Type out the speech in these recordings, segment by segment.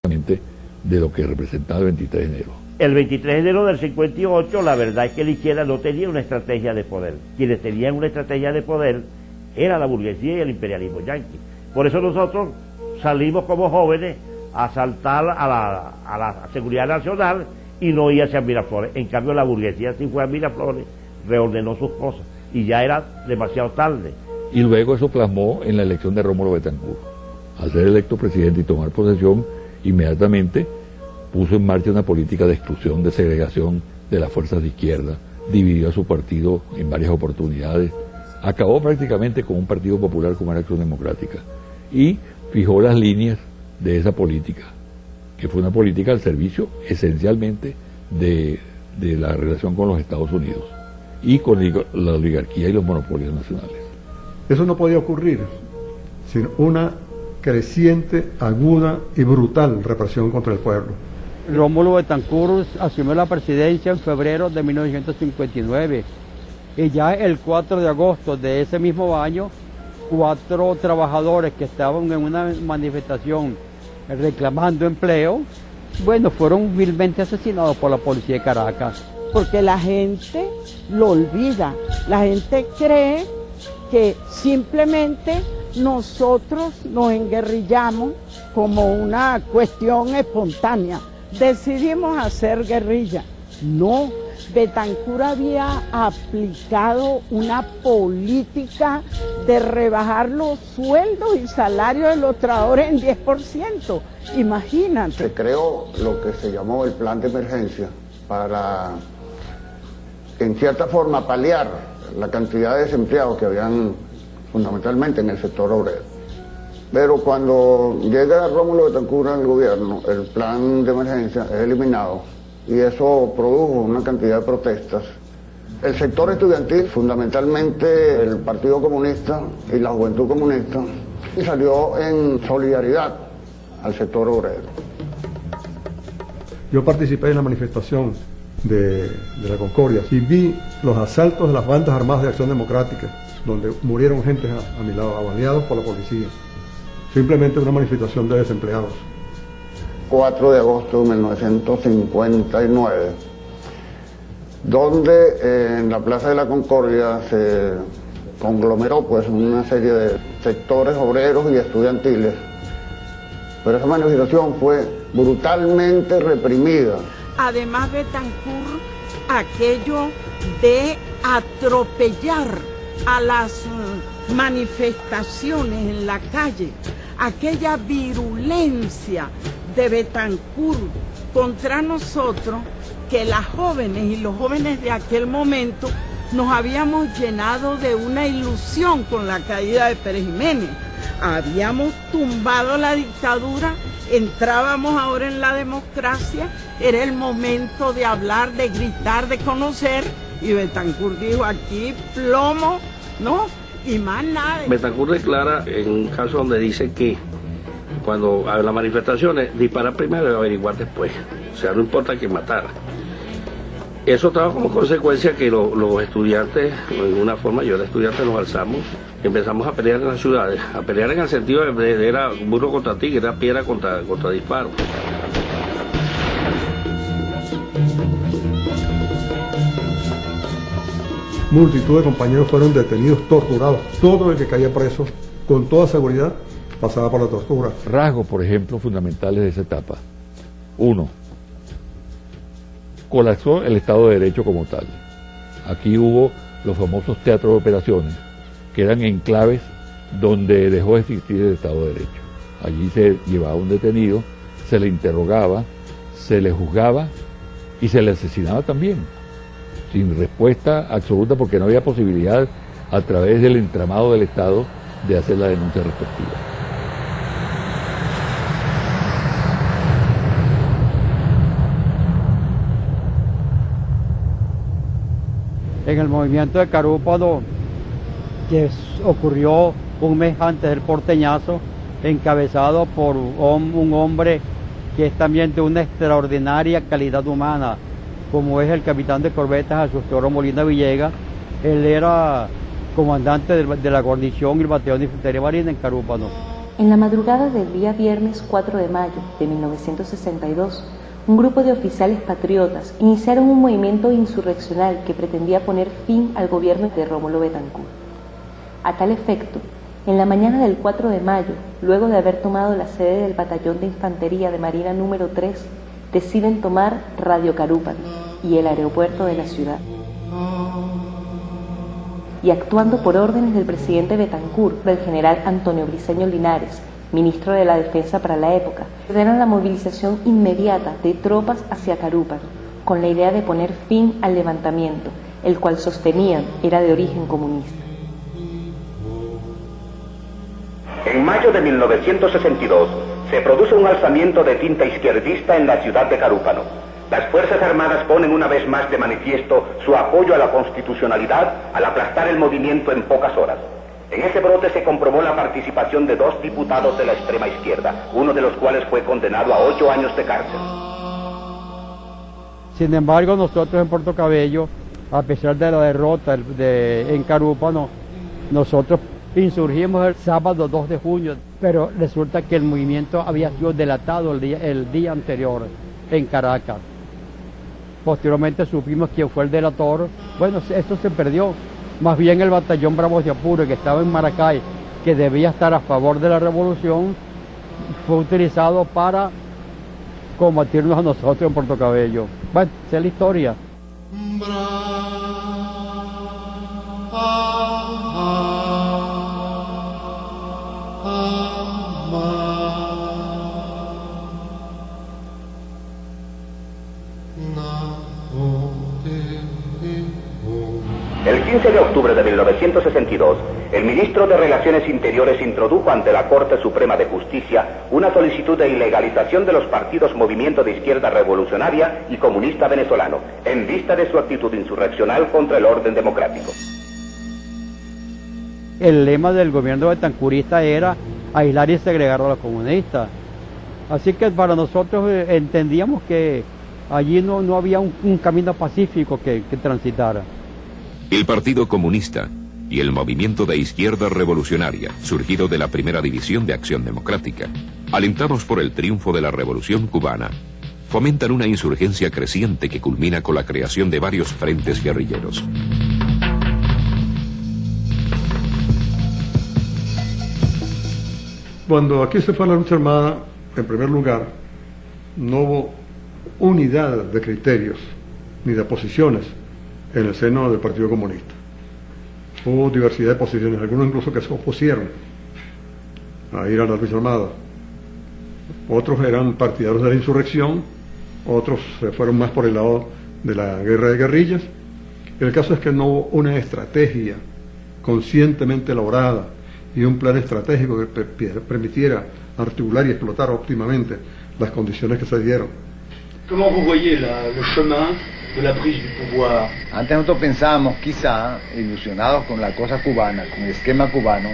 de lo que representaba el 23 de enero. El 23 de enero del 58, la verdad es que la izquierda no tenía una estrategia de poder. Quienes tenían una estrategia de poder era la burguesía y el imperialismo yanqui. Por eso nosotros salimos como jóvenes a asaltar a la seguridad nacional y no ir hacia Miraflores. En cambio, la burguesía sí fue a Miraflores, reordenó sus cosas y ya era demasiado tarde. Y luego eso plasmó en la elección de Rómulo Betancourt. Al ser electo presidente y tomar posesión, inmediatamente puso en marcha una política de exclusión, de segregación de las fuerzas de izquierda, dividió a su partido en varias oportunidades, acabó prácticamente con un partido popular como era Acción Democrática y fijó las líneas de esa política, que fue una política al servicio esencialmente de la relación con los Estados Unidos y con la oligarquía y los monopolios nacionales. Eso no podía ocurrir sin una creciente, aguda y brutal represión contra el pueblo. Rómulo Betancourt asumió la presidencia en febrero de 1959 y ya el 4 de agosto de ese mismo año, 4 trabajadores que estaban en una manifestación reclamando empleo, fueron vilmente asesinados por la policía de Caracas. Porque la gente lo olvida, la gente cree que simplemente nosotros nos enguerrillamos como una cuestión espontánea. Decidimos hacer guerrilla. No, Betancourt había aplicado una política de rebajar los sueldos y salarios de los trabajadores en 10%. Imagínate. Se creó lo que se llamó el plan de emergencia para, en cierta forma, paliar la cantidad de desempleados que habían fundamentalmente en el sector obrero. Pero cuando llega Rómulo Betancourt al gobierno, el plan de emergencia es eliminado y eso produjo una cantidad de protestas. El sector estudiantil, fundamentalmente el Partido Comunista y la Juventud Comunista, salió en solidaridad al sector obrero. Yo participé en la manifestación de la Concordia y vi los asaltos de las bandas armadas de Acción Democrática, donde murieron gente a mi lado, baleados por la policía. Simplemente una manifestación de desempleados. 4 de agosto de 1959, donde en la Plaza de la Concordia se conglomeró una serie de sectores obreros y estudiantiles, pero esa manifestación fue brutalmente reprimida. Además, Betancourt, aquello de atropellar a las manifestaciones en la calle, aquella virulencia de Betancourt contra nosotros, que las jóvenes y los jóvenes de aquel momento nos habíamos llenado de una ilusión con la caída de Pérez Jiménez. Habíamos tumbado la dictadura, entrábamos ahora en la democracia, era el momento de hablar, de gritar, de conocer, y Betancourt dijo: aquí plomo, ¿no? Y más nada. Betancourt declara en un caso donde dice que cuando a las manifestaciones disparar primero y averiguar después, o sea, no importa quién matara. Eso trajo como consecuencia que los estudiantes, de una forma, yo era estudiante, nos alzamos, empezamos a pelear en las ciudades, a pelear en el sentido de era burro contra tigre, era piedra contra disparo. Multitud de compañeros fueron detenidos, torturados. Todo el que caía preso, con toda seguridad, pasaba por la tortura. Rasgos, por ejemplo, fundamentales de esa etapa. 1. Colapsó el Estado de Derecho como tal. Aquí hubo los famosos teatros de operaciones, que eran enclaves donde dejó de existir el Estado de Derecho. Allí se llevaba un detenido, se le interrogaba, se le juzgaba y se le asesinaba también, sin respuesta absoluta, porque no había posibilidad a través del entramado del Estado de hacer la denuncia respectiva. En el movimiento de Carúpano, que ocurrió un mes antes del porteñazo, encabezado por un hombre que es también de una extraordinaria calidad humana, como es el capitán de corbetas Jesús Teodoro Molina Villegas. Él era comandante de la guarnición y el batallón de infantería marina en Carúpano. En la madrugada del día viernes 4 de mayo de 1962, un grupo de oficiales patriotas iniciaron un movimiento insurreccional que pretendía poner fin al gobierno de Rómulo Betancourt. A tal efecto, en la mañana del 4 de mayo, luego de haber tomado la sede del Batallón de Infantería de Marina número 3, deciden tomar Radio Carúpano y el aeropuerto de la ciudad. Y actuando por órdenes del presidente Betancourt, del general Antonio Briceño Linares, ministro de la Defensa para la época, ordenan la movilización inmediata de tropas hacia Carúpano, con la idea de poner fin al levantamiento, el cual sostenían era de origen comunista. En mayo de 1962 se produce un alzamiento de tinta izquierdista en la ciudad de Carúpano. Las Fuerzas Armadas ponen una vez más de manifiesto su apoyo a la constitucionalidad al aplastar el movimiento en pocas horas. En ese brote se comprobó la participación de 2 diputados de la extrema izquierda, uno de los cuales fue condenado a 8 años de cárcel. Sin embargo, nosotros en Puerto Cabello, a pesar de la derrota en Carúpano, nosotros insurgimos el sábado 2 de junio, pero resulta que el movimiento había sido delatado el día anterior en Caracas. Posteriormente supimos quién fue el delator. Bueno, esto se perdió. Más bien el batallón Bravos de Apure, que estaba en Maracay, que debía estar a favor de la revolución, fue utilizado para combatirnos a nosotros en Puerto Cabello. Bueno, esa es la historia. El 15 de octubre de 1962, el ministro de Relaciones Interiores introdujo ante la Corte Suprema de Justicia una solicitud de ilegalización de los partidos Movimiento de Izquierda Revolucionaria y Comunista Venezolano, en vista de su actitud insurreccional contra el orden democrático. El lema del gobierno betancurista era aislar y segregar a los comunistas. Así que para nosotros entendíamos que allí no había un camino pacífico que transitara. El Partido Comunista y el Movimiento de Izquierda Revolucionaria, surgido de la Primera División de Acción Democrática, alentados por el triunfo de la Revolución Cubana, fomentan una insurgencia creciente que culmina con la creación de varios frentes guerrilleros. Cuando aquí se fue a la lucha armada, en primer lugar, no hubo unidad de criterios ni de posiciones en el seno del Partido Comunista. Hubo diversidad de posiciones, algunos incluso que se opusieron a ir a la lucha armada. Otros eran partidarios de la insurrección, otros se fueron más por el lado de la guerra de guerrillas. El caso es que no hubo una estrategia conscientemente elaborada y un plan estratégico que permitiera articular y explotar óptimamente las condiciones que se dieron. ¿Cómo vous voyez le chemin de la prise du pouvoir? Antes nosotros pensábamos, quizá, ilusionados con la cosa cubana, con el esquema cubano,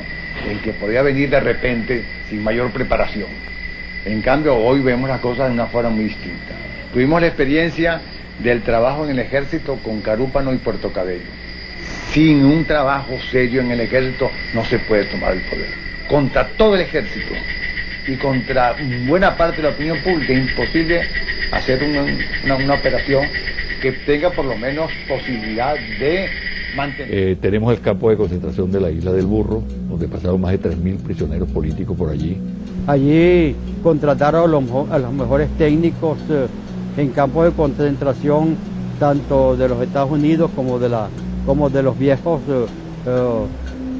el que podía venir de repente sin mayor preparación. En cambio, hoy vemos las cosas de una forma muy distinta. Tuvimos la experiencia del trabajo en el ejército con Carúpano y Puerto Cabello. Sin un trabajo serio en el ejército no se puede tomar el poder. Contra todo el ejército y contra buena parte de la opinión pública es imposible hacer una operación que tenga por lo menos posibilidad de mantener. Tenemos el campo de concentración de la Isla del Burro, donde pasaron más de 3.000 prisioneros políticos por allí. Allí contrataron a los mejores técnicos en campos de concentración, tanto de los Estados Unidos como de los viejos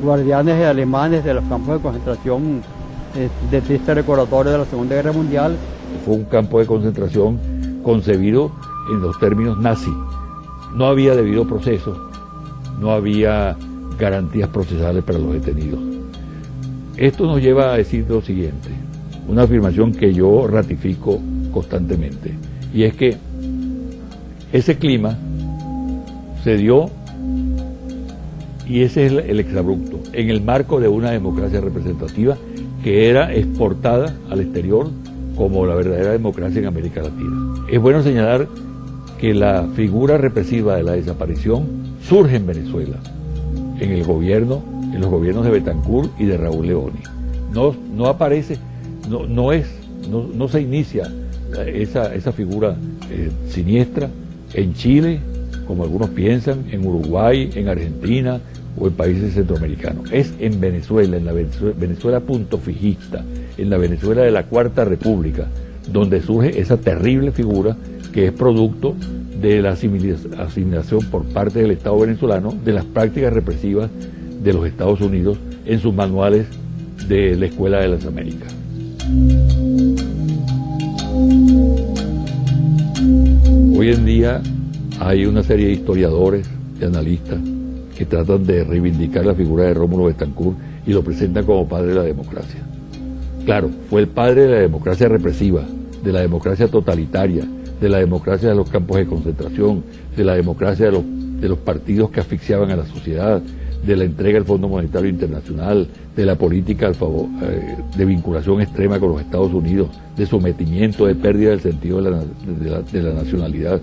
guardianes alemanes de los campos de concentración de triste recordatorio de la Segunda Guerra Mundial. Fue un campo de concentración concebido en los términos nazi. No había debido proceso, no había garantías procesales para los detenidos. Esto nos lleva a decir lo siguiente, una afirmación que yo ratifico constantemente, y es que ese clima se dio, y ese es el exabrupto, en el marco de una democracia representativa que era exportada al exterior como la verdadera democracia en América Latina. Es bueno señalar que la figura represiva de la desaparición surge en Venezuela, en los gobiernos de Betancourt y de Raúl Leoni. no aparece, no se inicia esa figura siniestra en Chile, como algunos piensan, en Uruguay, en Argentina o en países centroamericanos. Es en Venezuela, en la Venezuela punto fijista, en la Venezuela de la Cuarta República, donde surge esa terrible figura que es producto de la asimilación por parte del Estado venezolano de las prácticas represivas de los Estados Unidos en sus manuales de la Escuela de las Américas. Hoy en día hay una serie de historiadores, de analistas, que tratan de reivindicar la figura de Rómulo Betancourt y lo presentan como padre de la democracia. Claro, fue el padre de la democracia represiva, de la democracia totalitaria, de la democracia de los campos de concentración, de la democracia de los partidos que asfixiaban a la sociedad, de la entrega al Fondo Monetario Internacional, de la política de vinculación extrema con los Estados Unidos, de sometimiento, de pérdida del sentido de la nacionalidad.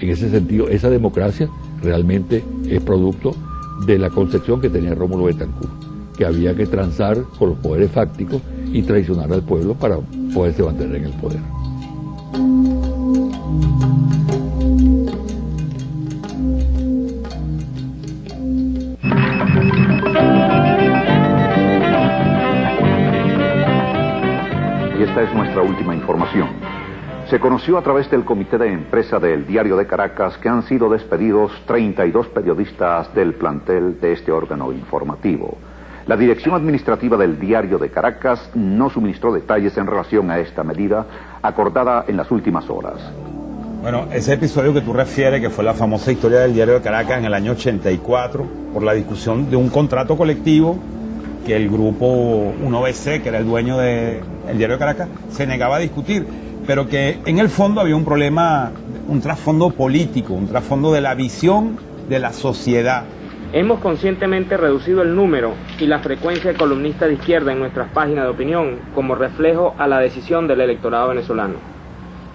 En ese sentido, esa democracia realmente es producto de la concepción que tenía Rómulo Betancourt, que había que transar con los poderes fácticos y traicionar al pueblo para poderse mantener en el poder. Y esta es nuestra última información. Se conoció a través del comité de empresa del Diario de Caracas que han sido despedidos 32 periodistas del plantel de este órgano informativo. La dirección administrativa del Diario de Caracas no suministró detalles en relación a esta medida acordada en las últimas horas. Bueno, ese episodio que tú refieres, que fue la famosa historia del Diario de Caracas en el año 84, por la discusión de un contrato colectivo que el grupo 1BC, que era el dueño del Diario de Caracas, se negaba a discutir, pero que en el fondo había un problema, un trasfondo político, un trasfondo de la visión de la sociedad. Hemos conscientemente reducido el número y la frecuencia de columnistas de izquierda en nuestras páginas de opinión como reflejo a la decisión del electorado venezolano.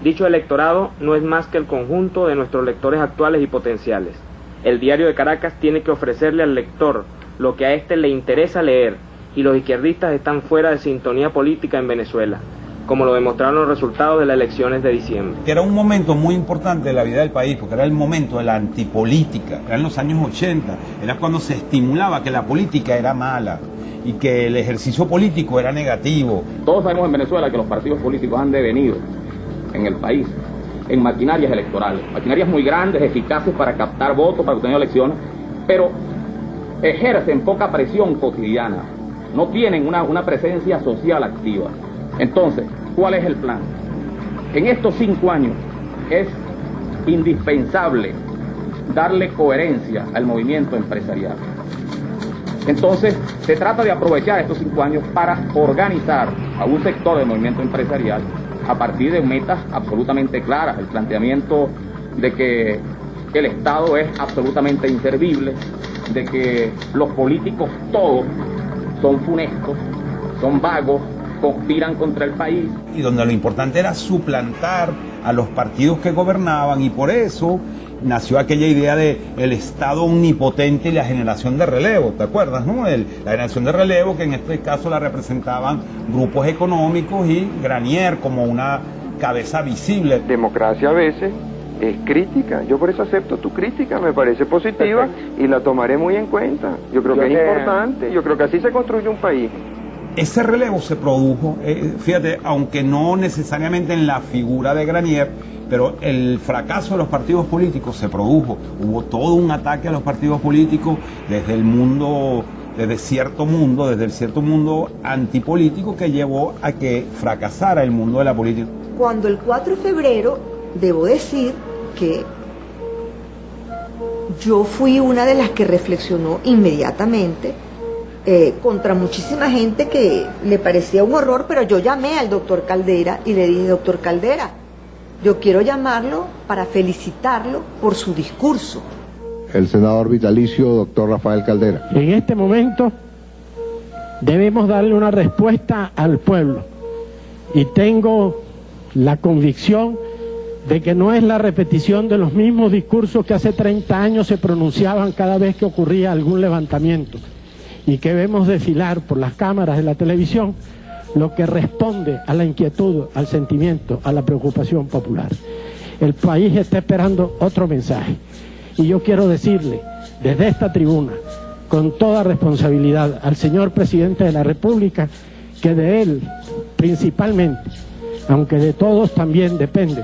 Dicho electorado no es más que el conjunto de nuestros lectores actuales y potenciales. El Diario de Caracas tiene que ofrecerle al lector lo que a éste le interesa leer, y los izquierdistas están fuera de sintonía política en Venezuela, como lo demostraron los resultados de las elecciones de diciembre. Que era un momento muy importante de la vida del país, porque era el momento de la antipolítica, eran los años 80, era cuando se estimulaba que la política era mala y que el ejercicio político era negativo. Todos sabemos en Venezuela que los partidos políticos han devenido en el país en maquinarias electorales, maquinarias muy grandes, eficaces para captar votos, para obtener elecciones, pero ejercen poca presión cotidiana, no tienen una presencia social activa. Entonces, ¿cuál es el plan? En estos 5 años es indispensable darle coherencia al movimiento empresarial. Entonces, se trata de aprovechar estos 5 años para organizar a un sector del movimiento empresarial a partir de metas absolutamente claras, el planteamiento de que el Estado es absolutamente inservible, de que los políticos todos son funestos, son vagos, conspiran contra el país. Y donde lo importante era suplantar a los partidos que gobernaban, y por eso nació aquella idea de el Estado omnipotente y la generación de relevo, ¿te acuerdas, no? La generación de relevo, que en este caso la representaban grupos económicos y Granier como una cabeza visible. Democracia a veces es crítica, yo por eso acepto tu crítica, me parece positiva y la tomaré muy en cuenta. Yo creo que es importante, yo creo que así se construye un país. Ese relevo se produjo, fíjate, aunque no necesariamente en la figura de Granier, pero el fracaso de los partidos políticos se produjo. Hubo todo un ataque a los partidos políticos desde el mundo, desde el cierto mundo antipolítico, que llevó a que fracasara el mundo de la política. Cuando el 4 de febrero, debo decir que yo fui una de las que reflexionó inmediatamente contra muchísima gente que le parecía un horror, pero yo llamé al doctor Caldera y le dije: doctor Caldera, yo quiero llamarlo para felicitarlo por su discurso. El senador vitalicio, doctor Rafael Caldera. En este momento debemos darle una respuesta al pueblo, y tengo la convicción de que no es la repetición de los mismos discursos que hace 30 años se pronunciaban cada vez que ocurría algún levantamiento, y que vemos desfilar por las cámaras de la televisión lo que responde a la inquietud, al sentimiento, a la preocupación popular. El país está esperando otro mensaje y yo quiero decirle desde esta tribuna con toda responsabilidad al señor presidente de la República que de él principalmente, aunque de todos también depende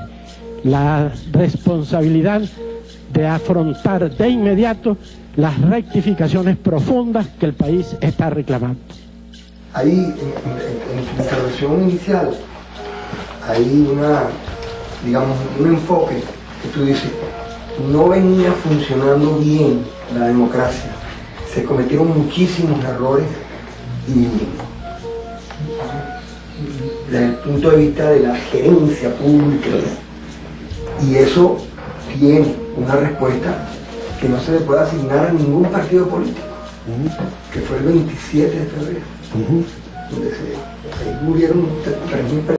la responsabilidad de afrontar de inmediato las rectificaciones profundas que el país está reclamando. Ahí, en su intervención inicial, hay un enfoque que tú dices, no venía funcionando bien la democracia, se cometieron muchísimos errores y desde el punto de vista de la gerencia pública, y eso tiene una respuesta que no se le puede asignar a ningún partido político, que fue el 27 de febrero, donde ahí murieron 3.000 personas.